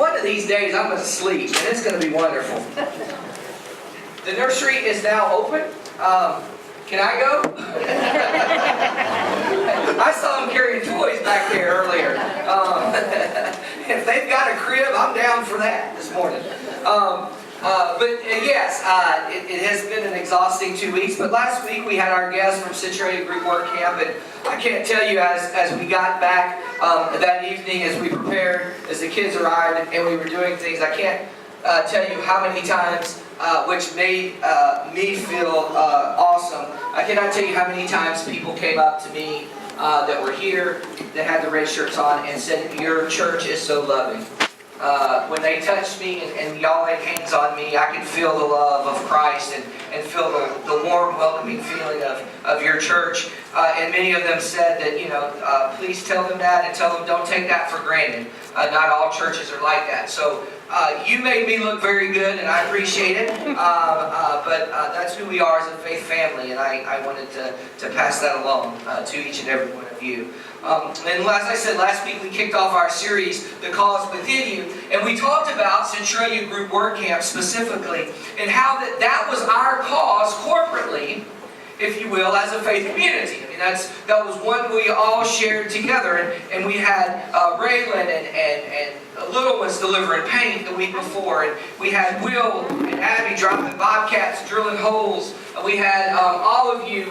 One of these days I'm going to sleep, and it's going to be wonderful. The nursery is now open. Can I go? I saw them carrying toys back there earlier. If they've got a crib, I'm down for that this morning. Yes, it has been an exhausting 2 weeks. But last week we had our guests from Centralia Group Work Camp, and I can't tell you as we got back that evening, as we prepared, as the kids arrived, and we were doing things. I can't tell you how many times, which made me feel awesome. I cannot tell you how many times people came up to me that were here, that had the red shirts on, and said, "Your church is so loving." When they touched me and y'all laid hands on me, I could feel the love of Christ and feel the warm, welcoming feeling of your church. And many of them said that, please tell them that, and tell them don't take that for granted. Not all churches are like that. So you made me look very good, and I appreciate it. But that's who we are as a faith family, and I wanted to pass that along to each and every one of you. And as I said, last week we kicked off our series, The Cause Within You, and we talked about Centralia Group Work Camp specifically, and how that was our cause corporately, if you will, as a faith community. I mean, that was one we all shared together, and we had Raylan and little ones delivering paint the week before, and we had Will and Abby dropping bobcats, drilling holes. We had all of you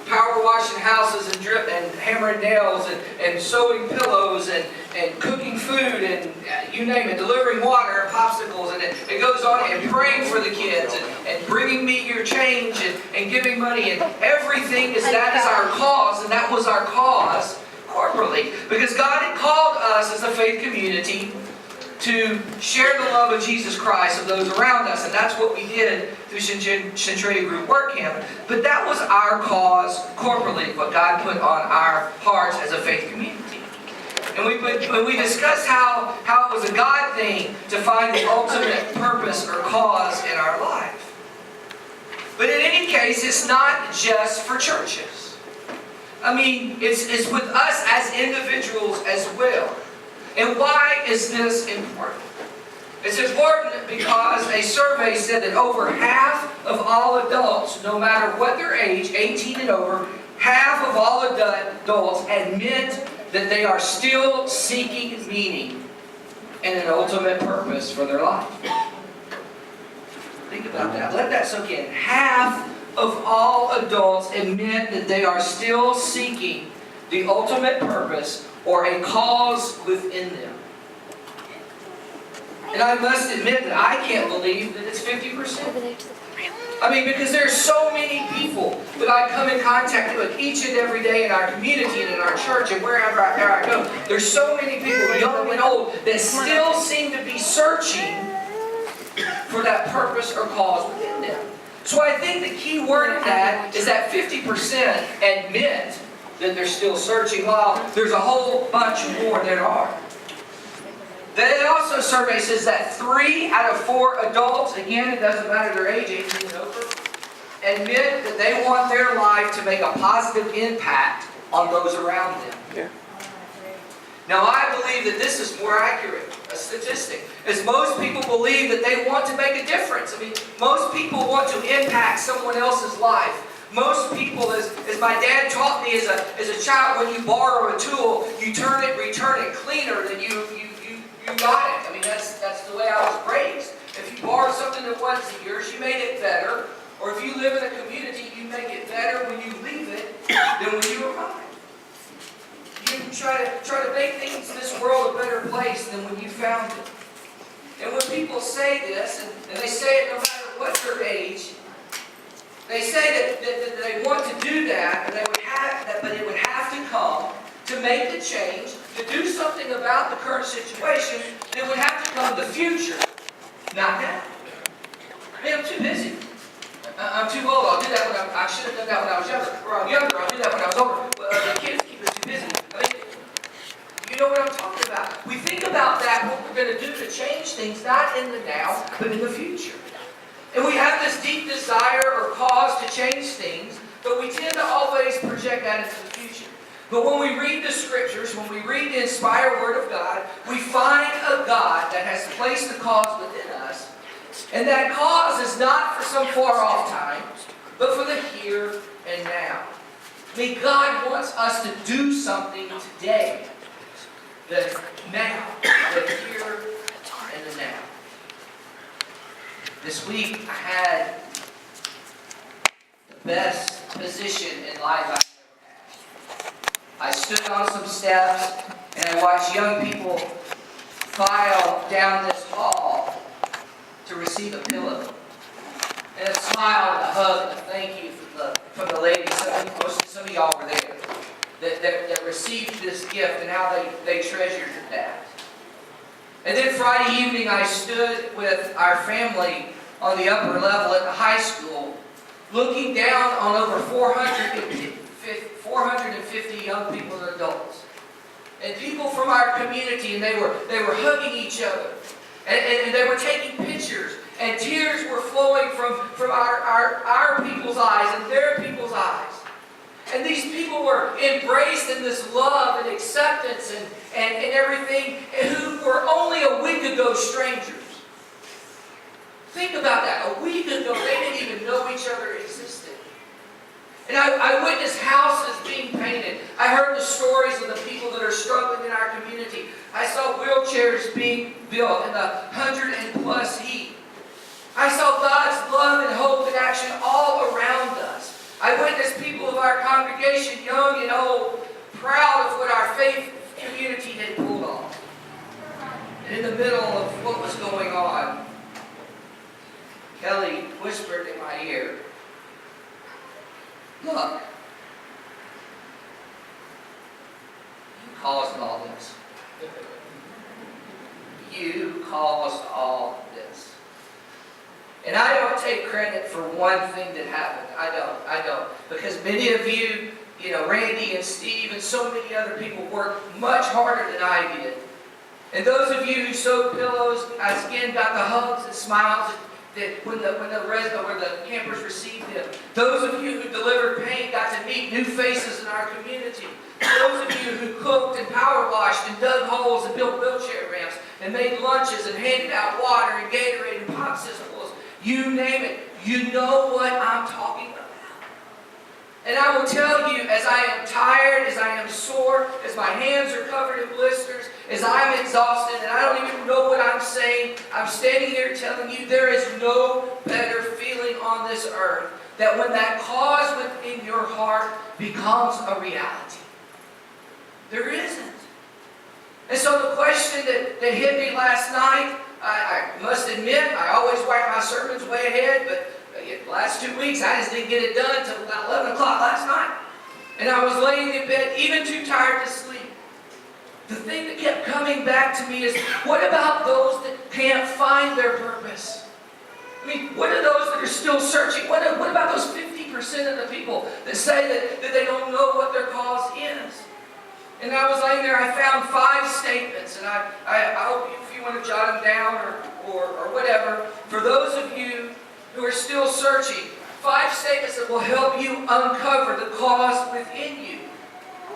power washing houses and hammering nails and sewing pillows and cooking food and you name it, delivering water and popsicles, and it goes on, and praying for the kids and bringing me your change and giving money, and everything that is our cause, and that was our cause corporately, because God had called us as a faith community to share the love of Jesus Christ of those around us, and that's what we did through Centralia Group Work Camp. But that was our cause corporately, what God put on our hearts as a faith community. And we discussed how it was a God thing to find the ultimate purpose or cause in our life. But in any case, it's not just for churches. I mean, it's with us as individuals as well. And why is this important? It's important because a survey said that over half of all adults, no matter what their age, 18 and over, half of all adults admit that they are still seeking meaning and an ultimate purpose for their life. Think about that. Let that soak in. Half of all adults admit that they are still seeking the ultimate purpose or a cause within them. And I must admit that I can't believe that it's 50%. I mean, because there's so many people that I come in contact with each and every day in our community and in our church and wherever I go. There's so many people, young and old, that still seem to be searching for that purpose or cause within them. So I think the key word in that is that 50% admit that they're still searching, while there's a whole bunch more that are. Then also survey says that 3 out of 4 adults, again, it doesn't matter their age, 18 and over, admit that they want their life to make a positive impact on those around them. Yeah. Now I believe that this is more accurate, a statistic, as most people believe that they want to make a difference. I mean, most people want to impact someone else's life. Most people, as my dad taught me as a child, when you borrow a tool, you return it cleaner than you got it. I mean, that's the way I was raised. If you borrow something that wasn't yours, you made it better. Or if you live in a community, you make it better when you leave it than when you arrive. You try to make things in this world a better place than when you found it. And when people say this, and they say it no matter what their age, they say that they want to do that, but it would have to come to make the change, to do something about the current situation. It would have to come the future, not now. Man, I'm too busy. I'm too old. I'll do that I should have done that when I was younger. Or I'm younger. I'll do that when I was older. The kids keep us too busy. I mean, you know what I'm talking about. We think about that, what we're going to do to change things, not in the now, but in the future. And we have this deep desire or cause to change things, but we tend to always project that into the future. But when we read the Scriptures, when we read the inspired Word of God, we find a God that has placed a cause within us. And that cause is not for some far-off time, but for the here and now. I mean, God wants us to do something today. The now, the here and the now. This week, I had the best position in life I've ever had. I stood on some steps, and I watched young people file down this hall to receive a pillow. And a smile and a hug and a thank you from the ladies. Some of y'all were there. That received this gift and how they treasured that. And then Friday evening I stood with our family on the upper level at the high school, looking down on over 450 young people and adults. And people from our community, and they were hugging each other. And they were taking pictures. And tears were flowing from our people's eyes and their people's eyes. And these people were embraced in this love and acceptance and everything, who were only a week ago strangers. Think about that. A week ago, they didn't even know each other existed. And I witnessed houses being painted. I heard the stories of the people that are struggling in our community. I saw wheelchairs being built in the 100+ heat. I saw God's love and hope in action all around us. I witnessed people of our congregation, young and old, proud of what our faith community had pulled off. And in the middle of what was going on, Kelly whispered in my ear, "Look, you caused all this. You caused all this." And I don't take credit for one thing that happened. I don't. Because many of you, Randy and Steve and so many other people worked much harder than I did. And those of you who sewed pillows, again, got the hugs and smiles that when the campers received them. Those of you who delivered paint got to meet new faces in our community. Those of you who cooked and power washed and dug holes and built wheelchair ramps and made lunches and handed out water and Gatorade and popsicles. You name it. You know what I'm talking about. And I will tell you, as I am tired, as I am sore, as my hands are covered in blisters, as I'm exhausted, and I don't even know what I'm saying, I'm standing here telling you there is no better feeling on this earth that when that cause within your heart becomes a reality. There isn't. And so the question that hit me last night, I must admit, I always write my sermons way ahead, but the last 2 weeks I just didn't get it done until about 11 o'clock last night. And I was laying in bed, even too tired to sleep. The thing that kept coming back to me is, what about those that can't find their purpose? I mean, what are those that are still searching? What about those 50% of the people that say that they don't know what their cause is? And I was laying there, I found 5 statements, and I hope if you want to jot them down or whatever, for those of you who are still searching, 5 statements that will help you uncover the cause within you.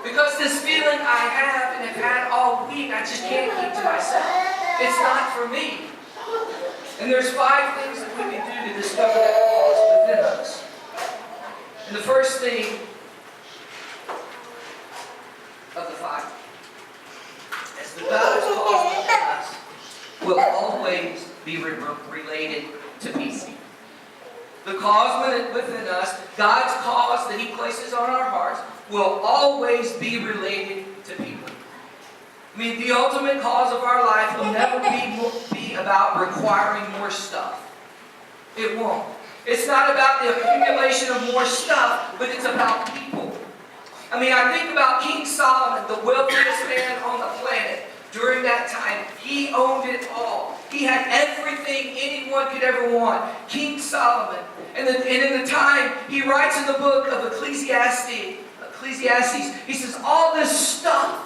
Because this feeling I have and have had all week, I just can't keep to myself. It's not for me. And there's 5 things that we can do to discover that cause within us. And the first thing of the 5 is that God's cause within us will always be related to people. The cause within us, God's cause that He places on our hearts, will always be related to people. I mean, the ultimate cause of our life will never be about requiring more stuff. It won't. It's not about the accumulation of more stuff, but it's about people. I mean, I think about King Solomon, the wealthiest man on the planet. During that time, he owned it all. He had everything anyone could ever want. King Solomon. And in the time, he writes in the book of Ecclesiastes, he says, all this stuff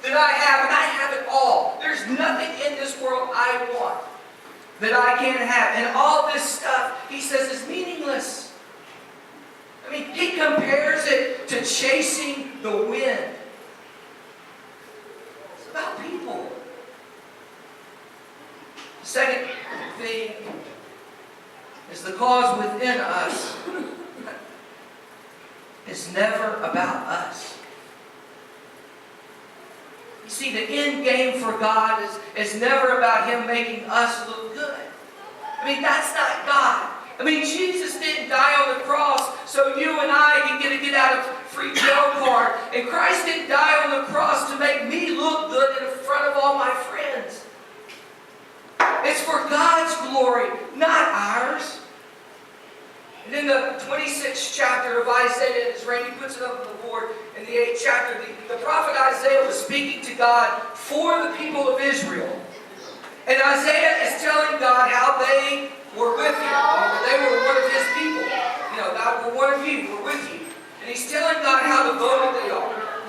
that I have, and I have it all. There's nothing in this world I want that I can't have. And all this stuff, he says, is meaningless. I mean, he compares it to chasing the wind. about people. The second thing is the cause within us is never about us. You see, the end game for God is never about Him making us look good. I mean, that's not God. I mean, Jesus didn't die on the cross so you and I can get a get out of free jail card. And Christ didn't die on the cross to make me look good in front of all my friends. It's for God's glory, not ours. And in the 26th chapter of Isaiah, as Randy puts it up on the board, in the 8th chapter, the prophet Isaiah was speaking to God for the people of Israel. And Isaiah is telling God how they were with Him. They were one of His people. You know, God, we're one of you. We're with you. And He's telling God how devoted they are.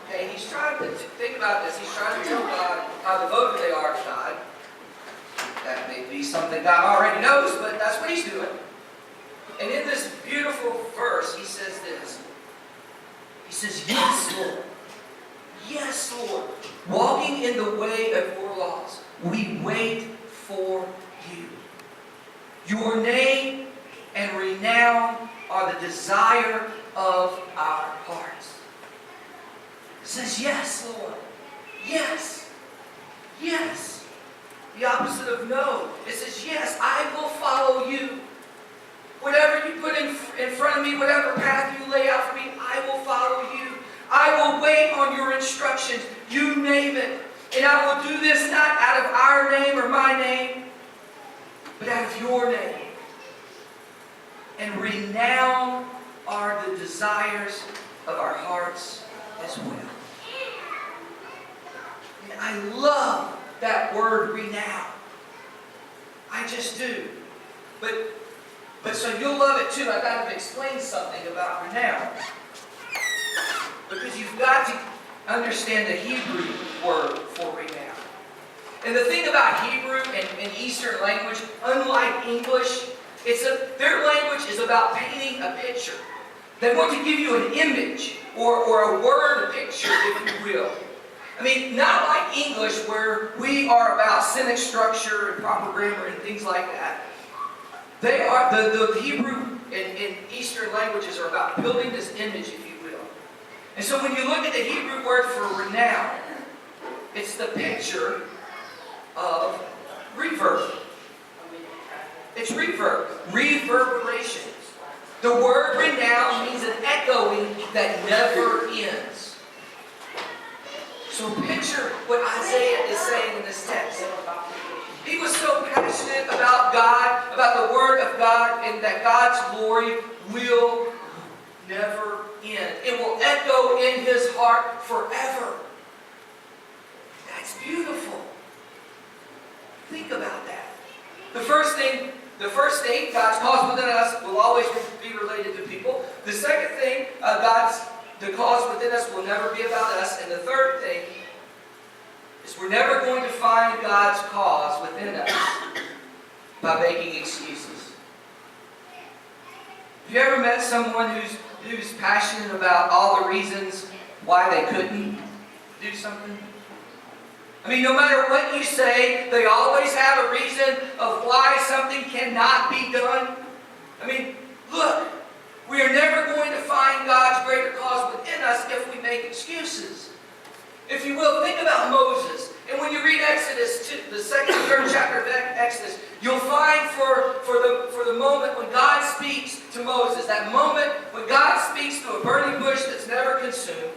Okay, He's trying to think about this. He's trying to tell God how devoted they are to God. That may be something God already knows, but that's what He's doing. And in this beautiful verse, He says this. He says, yes, Lord. Yes, Lord. Walking in the way of your laws, we wait for you. Your name and renown are the desire of our hearts. It says, yes, Lord. Yes. Yes. The opposite of no. It says, yes, I will follow you. Whatever you put in front of me, whatever path you lay out for me, I will follow you. I will wait on your instructions. You name it. And I will do this not out of our name or my name, but out of your name. And renown are the desires of our hearts as well. And I love that word renown. I just do. But so you'll love it too. I've got to explain something about renown. Because you've got to understand the Hebrew word for renown. And the thing about Hebrew and Eastern language, unlike English, their language is about painting a picture. They want to give you an image or a word picture, if you will. I mean, not like English where we are about sentence structure and proper grammar and things like that. They are, the Hebrew and Eastern languages are about building this image, if you will. And so when you look at the Hebrew word for renown, it's the picture of reverb. It's reverb, reverberation. The word renown means an echoing that never ends. So picture what Isaiah is saying in this text. He was so passionate about God, about the Word of God, and that God's glory will never end. It will echo in his heart forever. That's beautiful. Think about that. The first thing, God's cause within us will always be related to people. The second thing, the cause within us will never be about us. And the third thing is we're never going to find God's cause within us by making excuses. Have you ever met someone who's passionate about all the reasons why they couldn't do something? I mean, no matter what you say, they always have a reason of why something cannot be done. I mean, look, we are never going to find God's greater cause within us if we make excuses. If you will, think about Moses. And when you read Exodus, the second and third chapter of Exodus, you'll find for the moment when God speaks to Moses, that moment when God speaks to a burning bush that's never consumed,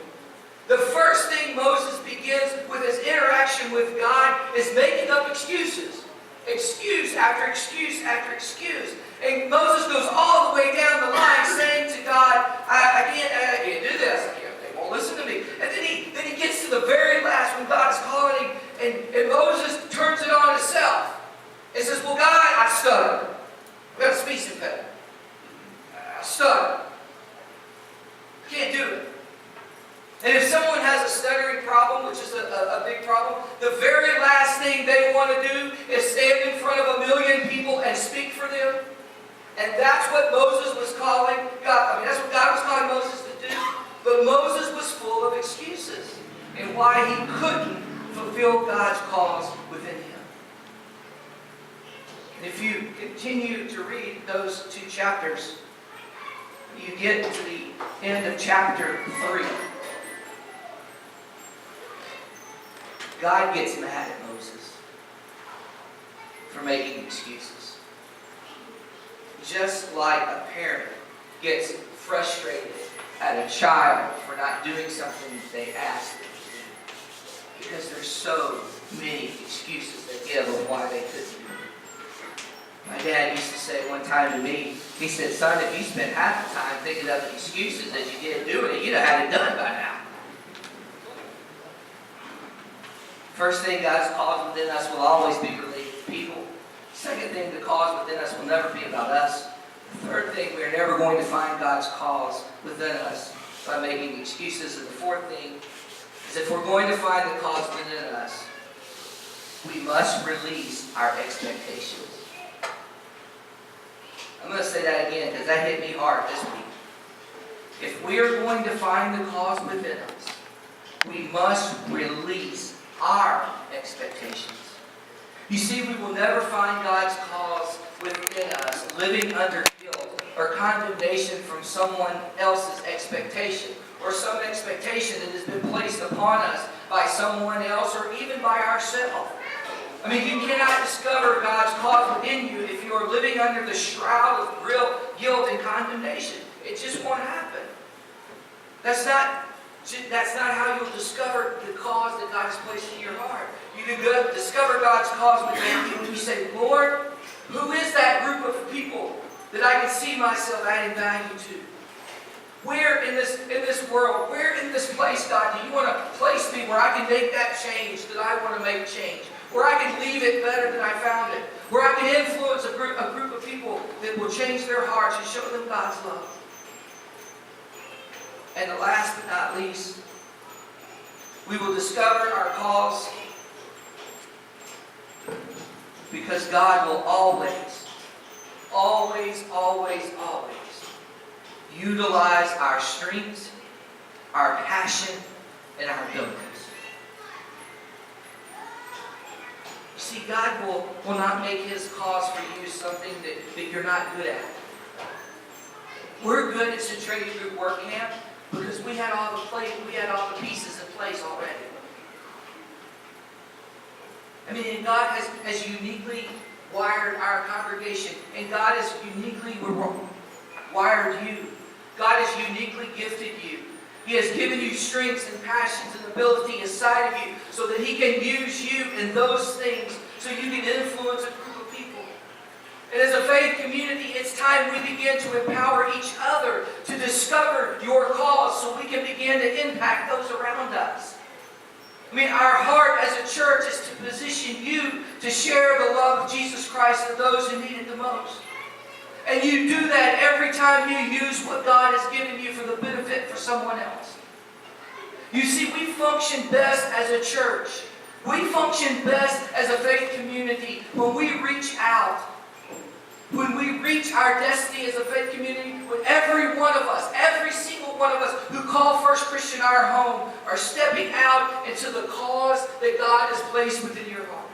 the first thing Moses begins with his interaction with God is making up excuses. Excuse after excuse after excuse. And Moses goes all the way down the line saying to God, I can't do this. They won't listen to me. And then he gets to the very last when God is calling and Moses turns it on himself. And says, well, God, I stuttered. I've got a speech impediment. I stuttered. I can't do it. And if someone has a stuttering problem, which is a big problem, the very last thing they want to do is stand in front of 1 million people and speak for them. And that's what Moses was calling God. I mean, that's what God was calling Moses to do. But Moses was full of excuses and why he couldn't fulfill God's cause within him. And if you continue to read those 2 chapters, you get to the end of chapter 3. God gets mad at Moses for making excuses. Just like a parent gets frustrated at a child for not doing something they asked them to do. Because there's so many excuses they give of why they couldn't do it. My dad used to say one time to me, he said, son, if you spent half the time thinking of excuses that you didn't do it, you'd have had it done by now. First thing, God's cause within us will always be related to people. Second thing, the cause within us will never be about us. The third thing, we are never going to find God's cause within us by making excuses. And the fourth thing is, if we're going to find the cause within us, we must release our expectations. I'm going to say that again because that hit me hard this week. If we are going to find the cause within us, we must release our expectations. You see, we will never find God's cause within us living under guilt or condemnation from someone else's expectation, or some expectation that has been placed upon us by someone else or even by ourselves. I mean, you cannot discover God's cause within you if you are living under the shroud of real guilt and condemnation. It just won't happen. That's not how you'll discover the cause that God has placed in your heart. You can discover God's cause within you when you say, Lord, who is that group of people that I can see myself adding value to? Where in this world, where in this place, God, do you want to place me where I can make that change that I want to make change? Where I can leave it better than I found it? Where I can influence a group of people that will change their hearts and show them God's love? And the last but not least, we will discover our cause because God will always, always, always, always utilize our strengths, our passion, and our abilities. You see, God will not make His cause for you something that you're not good at. We're good at Centralia Group Work Camp because we had all the pieces in place already. I mean, and God has uniquely wired our congregation, and God has uniquely wired you. God has uniquely gifted you. He has given you strengths and passions and ability inside of you so that He can use you in those things so you can influence a group of people. And as a faith community, it's time we begin to empower each other to discover your cause so we can begin to impact those around us. I mean, our heart as a church is to position you to share the love of Jesus Christ to those who need it the most. And you do that every time you use what God has given you for the benefit for someone else. You see, we function best as a church. We function best as a faith community when we reach out. When we reach our destiny as a faith community, when every one of us, every single one of us who call First Christian our home are stepping out into the cause that God has placed within your heart.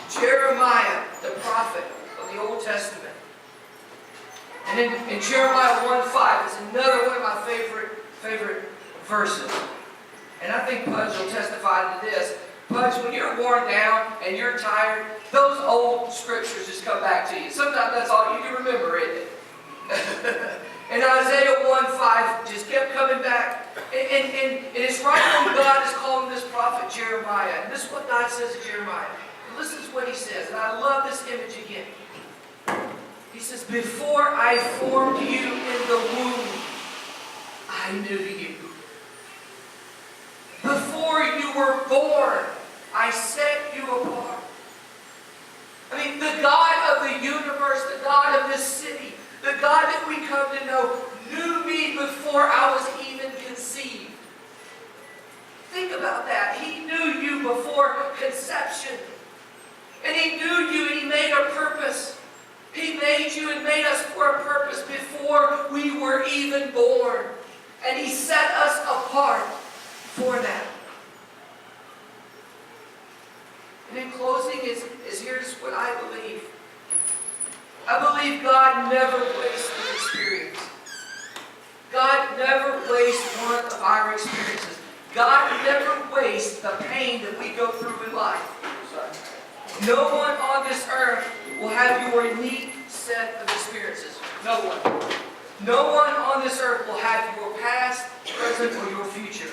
Jeremiah, the prophet of the Old Testament. And in Jeremiah 1:5 is another one of my favorite verses. And I think Pudge will testify to this. Pudge, when you're worn down and you're tired, those old scriptures just come back to you. Sometimes that's all you can remember, isn't it? And Isaiah 1:5 just kept coming back. And it's right when God is calling this prophet Jeremiah. And this is what God says to Jeremiah. And listen to what he says. And I love this image again. He says, before I formed you in the womb, I knew you. Before you were born, I set you apart. I mean, the God of the universe, the God of this city, the God that we come to know, knew me before I was even conceived. Think about that. He knew you before conception. And He knew you and He made a purpose. He made you and made us for a purpose before we were even born. And He set us apart for that. God never wastes an experience. God never wastes one of our experiences. God never wastes the pain that we go through in life. No one on this earth will have your unique set of experiences. No one. No one on this earth will have your past, present, or your future.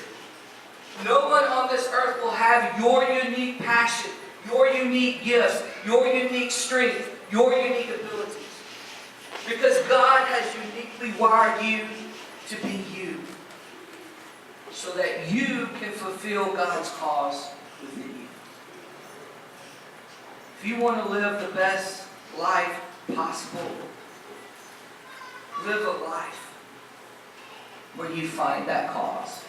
No one on this earth will have your unique passion, your unique gifts, your unique strength, your unique abilities. Because God has uniquely wired you to be you, so that you can fulfill God's cause within you. If you want to live the best life possible, live a life where you find that cause.